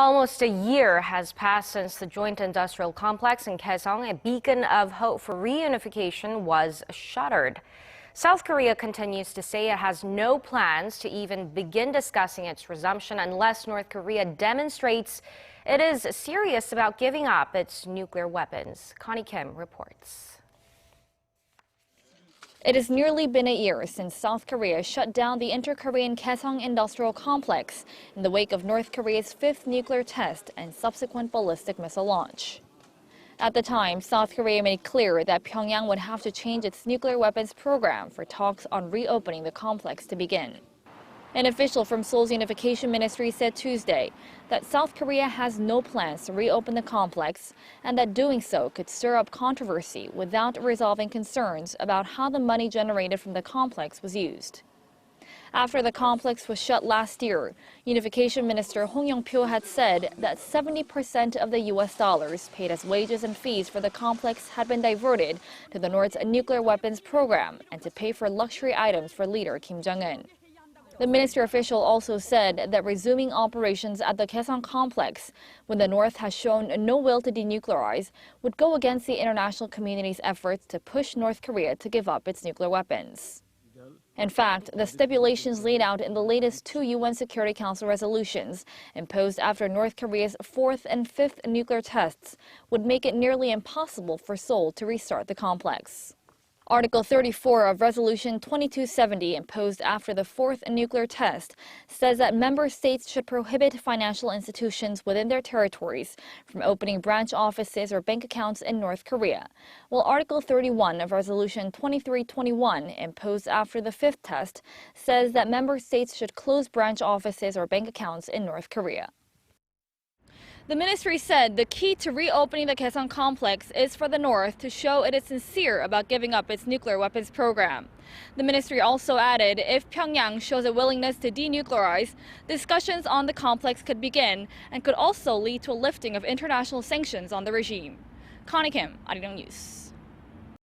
Almost a year has passed since the joint industrial complex in Kaesong, a beacon of hope for reunification, was shuttered. South Korea continues to say it has no plans to even begin discussing its resumption unless North Korea demonstrates it is serious about giving up its nuclear weapons. Connie Kim reports. It has nearly been a year since South Korea shut down the inter-Korean Kaesong Industrial Complex in the wake of North Korea's fifth nuclear test and subsequent ballistic missile launch. At the time, South Korea made clear that Pyongyang would have to change its nuclear weapons program for talks on reopening the complex to begin. An official from Seoul's unification ministry said Tuesday that South Korea has no plans to reopen the complex and that doing so could stir up controversy without resolving concerns about how the money generated from the complex was used. After the complex was shut last year, Unification Minister Hong Yong-pyo had said that 70% of the U.S. dollars paid as wages and fees for the complex had been diverted to the North's nuclear weapons program and to pay for luxury items for leader Kim Jong-un. The ministry official also said that resuming operations at the Kaesong complex, when the North has shown no will to denuclearize, would go against the international community's efforts to push North Korea to give up its nuclear weapons. In fact, the stipulations laid out in the latest two UN Security Council resolutions, imposed after North Korea's fourth and fifth nuclear tests, would make it nearly impossible for Seoul to restart the complex. Article 34 of Resolution 2270, imposed after the fourth nuclear test, says that member states should prohibit financial institutions within their territories from opening branch offices or bank accounts in North Korea, while Article 31 of Resolution 2321, imposed after the fifth test, says that member states should close branch offices or bank accounts in North Korea. The ministry said the key to reopening the Kaesong complex is for the North to show it is sincere about giving up its nuclear weapons program. The ministry also added if Pyongyang shows a willingness to denuclearize, discussions on the complex could begin and could also lead to a lifting of international sanctions on the regime. Connie Kim, Arirang News.